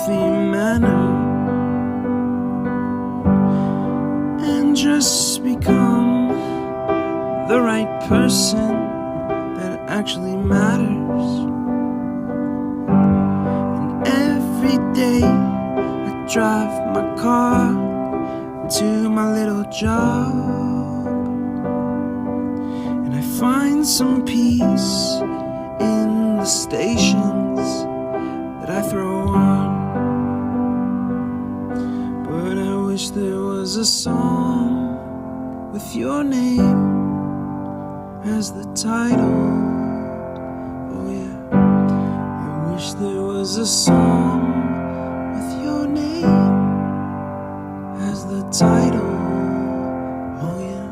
healthy manner and just become the right person that actually matters. And every day I drive my car to my little job, and I find some peace in the stations that I throw on. But I wish there was a song with your name as the title. Oh yeah, I wish there was a song with your name as the title. Oh yeah.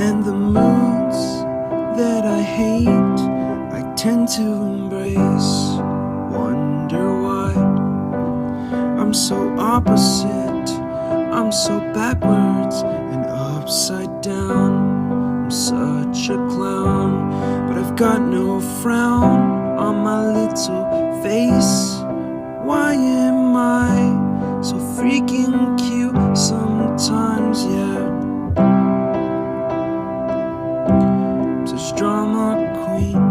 And the moods that I hate, I tend to embrace. Wonder why I'm so opposite, I'm so backwards and upside down. I'm such a clown, but I've got no frown on my little face. Why am I so freaking cute sometimes, yeah? Such drama queen.